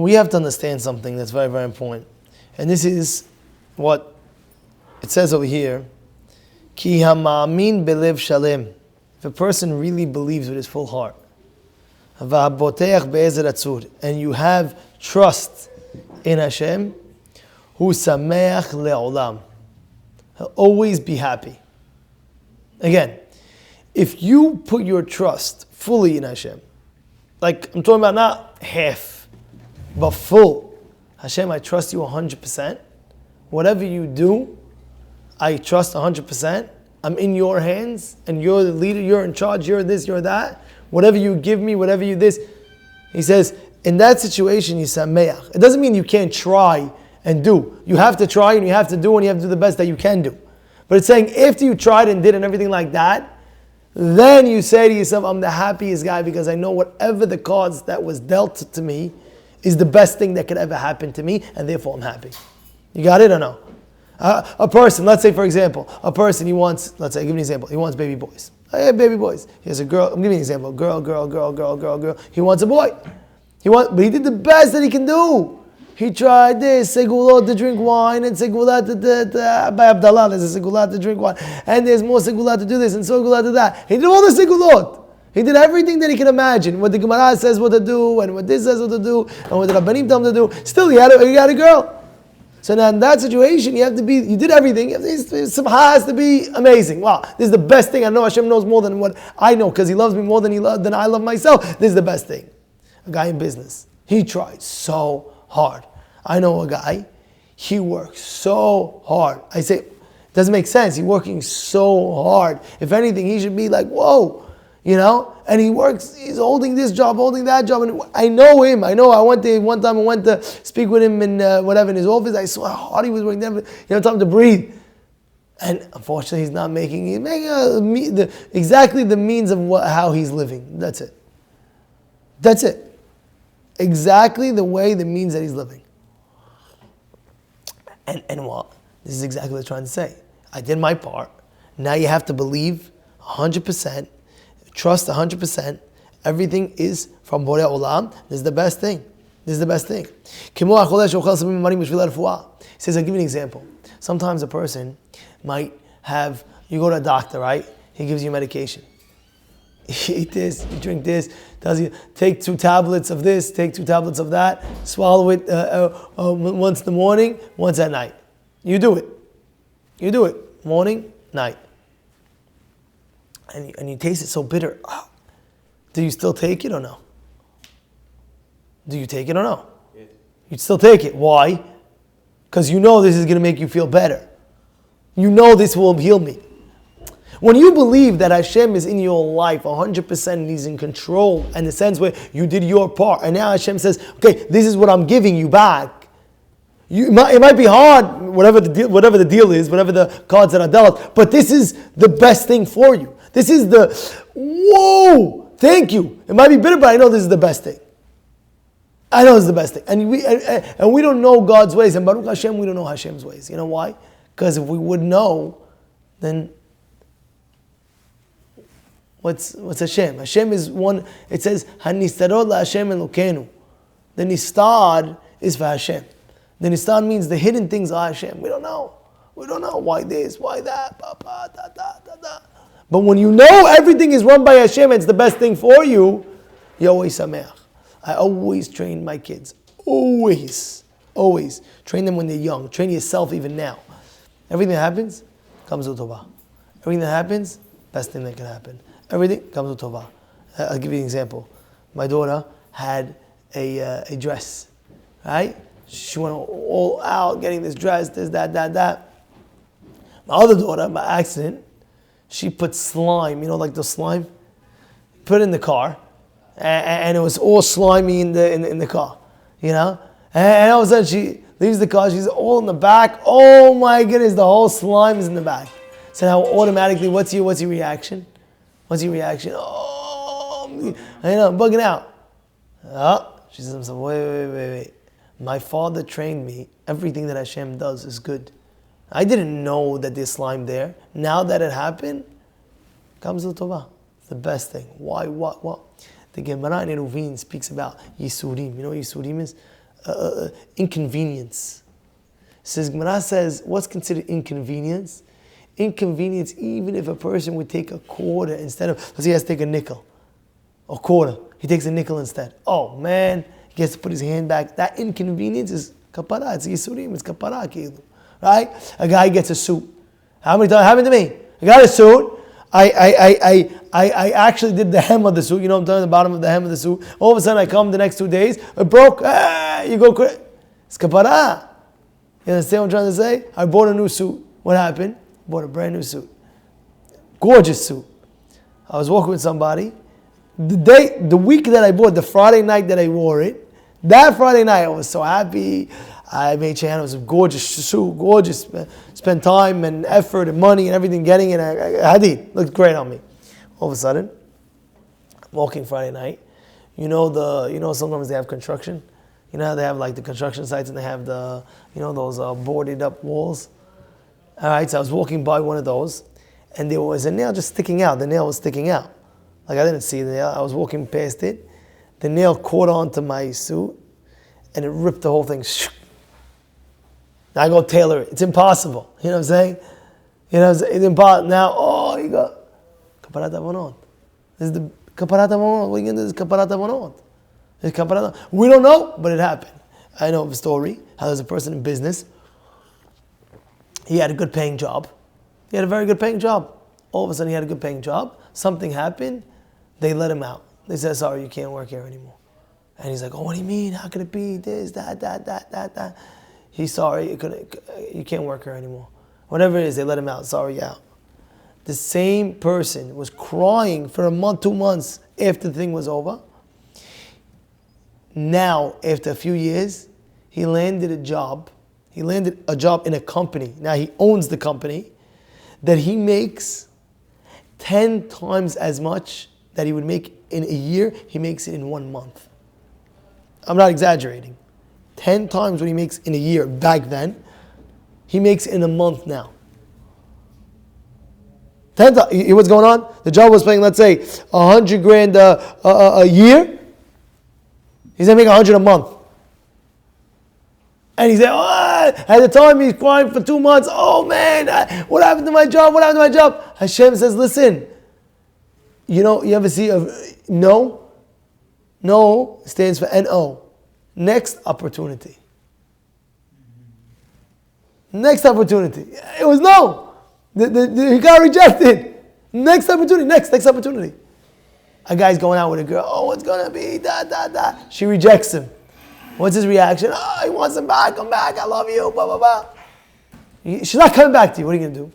we have to understand something that's very, very important. And this is what it says over here. Ki hama'amin belev shalem. If a person really believes with his full heart, v'haboteach be'ezer atzur, and you have trust in Hashem, hu sameach le'olam. He'll always be happy. Again, if you put your trust fully in Hashem, like I'm talking about not half, but full. Hashem, I trust you 100%. Whatever you do, I trust 100%. I'm in your hands, and you're the leader, you're in charge, you're this, you're that. Whatever you give me, whatever you this. He says, in that situation, you sameach. It doesn't mean you can't try and do. You have to try and you have to do and you have to do the best that you can do. But it's saying after you tried and did and everything like that, then you say to yourself, I'm the happiest guy because I know whatever the cards that was dealt to me is the best thing that could ever happen to me, and therefore I'm happy. You got it or no? A person, let's say for example, a person he wants, let's say, give me an example, he wants baby boys. I have baby boys. He has a girl, I'm giving you an example, girl. He wants a boy. But he did the best that he can do. He tried this, segulot to drink wine, and segulot by Abdallah, there's a segulot to drink wine, and there's more segulot to do this, and segulot to that. He did all the segulot. He did everything that he can imagine. What the Gemara says what to do, and what this says what to do, and what the Rabbanim tell him to do. Still, he had a girl. So now in that situation, you did everything. Simcha has to be amazing. Wow, this is the best thing. I know Hashem knows more than what I know, because He loves me more than I love myself. This is the best thing. A guy in business, he tried so hard. I know a guy, he works so hard. I say, it doesn't make sense. He's working so hard. If anything, he should be like, whoa, and he works, he's holding this job, holding that job. And I know him. I went to, one time I went to speak with him in in his office. I saw how hard he was working. Time to breathe. And unfortunately, he's not making exactly the means of how he's living. That's it. That's it. Exactly the way, the means that he's living. And what? This is exactly what I'm trying to say. I did my part. Now you have to believe 100%, trust 100%. Everything is from Borei Olam. This is the best thing. This is the best thing. He says, I'll give you an example. Sometimes a person might have, you go to a doctor, right? He gives you medication. You eat this, you drink this, tells you, take 2 tablets of this, take 2 tablets of that, swallow it once in the morning, once at night. You do it. You do it. Morning, night. And you taste it so bitter. Oh. Do you still take it or no? Do you take it or no? Yes. You still take it. Why? Because you know this is going to make you feel better. You know this will heal me. When you believe that Hashem is in your life 100% and He's in control, in the sense where you did your part, and now Hashem says, okay, this is what I'm giving you back. It might be hard, whatever the deal is, whatever the cards that are dealt, but this is the best thing for you. This is whoa, thank you. It might be bitter, but I know this is the best thing. I know this is the best thing. And we don't know God's ways, and Baruch Hashem, we don't know Hashem's ways. You know why? Because if we would know, then what's Hashem? Hashem is one, it says, Hanistarot la Hashem Elokenu. The Nistar is for Hashem. The Nistar means the hidden things are Hashem. We don't know. We don't know why this, why that, da. But when you know everything is run by Hashem, it's the best thing for you, you're always sameach. I always train my kids. Always. Train them when they're young. Train yourself even now. Everything that happens comes with Tovah. Everything that happens, best thing that can happen. Everything comes with Tovah. I'll give you an example. My daughter had a dress, right? She went all out getting this dress, this, that. My other daughter, by accident, she put slime, like the slime, put it in the car, and it was all slimy in the car, And all of a sudden she leaves the car, she's all in the back. Oh my goodness, the whole slime is in the back. So now automatically, what's your reaction? What's your reaction? Oh, I'm bugging out. Oh, she says to herself, wait. My father trained me. Everything that Hashem does is good. I didn't know that there's slime there. Now that it happened, comes to Tovah. It's the best thing. Why? What? The Gemara in Eruvin speaks about Yisurim. You know what Yisurim is? inconvenience. Gemara says, what's considered inconvenience? Inconvenience, even if a person would take a quarter instead of, let's say he has to take a nickel, a quarter. He takes a nickel instead. Oh man, he gets to put his hand back. That inconvenience is kapara. It's yisurim. It's kapara. Right? A guy gets a suit. How many times happened to me? I got a suit. I actually did the hem of the suit. You know, I'm telling the bottom of the hem of the suit. All of a sudden, I come the next 2 days. It broke. You go crazy. It's kapara. You understand what I'm trying to say? I bought a new suit. What happened? Bought a brand new suit. Gorgeous suit. I was walking with somebody. The week that I bought, the Friday night that I wore it, that Friday night I was so happy. I made sure it was a gorgeous suit, gorgeous. Spent time and effort and money and everything getting it. Hadid looked great on me. All of a sudden, I'm walking Friday night. You know sometimes they have construction. You know how they have like the construction sites and they have the, those boarded up walls. All right, so I was walking by one of those, and there was a nail just sticking out. The nail was sticking out. Like I didn't see the nail. I was walking past it. The nail caught onto my suit, and it ripped the whole thing. Now I go tailor it. It's impossible. You know what I'm saying? It's impossible. Now, you go, kaparat avonot. This is the kaparat avonot. What are you going to do? This is kaparat avonot. We don't know, but it happened. I know of a story, how there's a person in business. He had a good paying job. He had a very good paying job. All of a sudden he had a good paying job. Something happened. They let him out. They said, sorry, you can't work here anymore. And he's like, oh, what do you mean? How could it be this, that? He's sorry, you can't work here anymore. Whatever it is, they let him out. Sorry, out. The same person was crying for a month, 2 months after the thing was over. Now, after a few years, he landed a job. He landed a job in a company. Now he owns the company that he makes 10 times as much that he would make in a year. He makes it in 1 month. I'm not exaggerating. 10 times what he makes in a year back then, he makes in a month now. 10 times. What's going on? The job was paying, let's say, 100 grand a year. He's going to make 100 a month. And he said, at the time he's crying for 2 months. Oh man, what happened to my job? What happened to my job? Hashem says, listen, you ever see no? No stands for N-O. Next opportunity. Next opportunity. It was no. He got rejected. Next opportunity. Next opportunity. A guy's going out with a girl. Oh, it's going to be da. She rejects him. What's his reaction? Oh, he wants him back. Come back. I love you. Blah, blah, blah. She's not coming back to you. What are you going to do?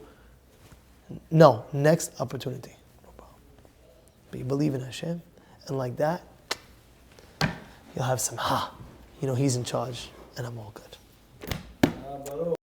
No. Next opportunity. No problem. But you believe in Hashem. And like that, you'll have some He's in charge. And I'm all good.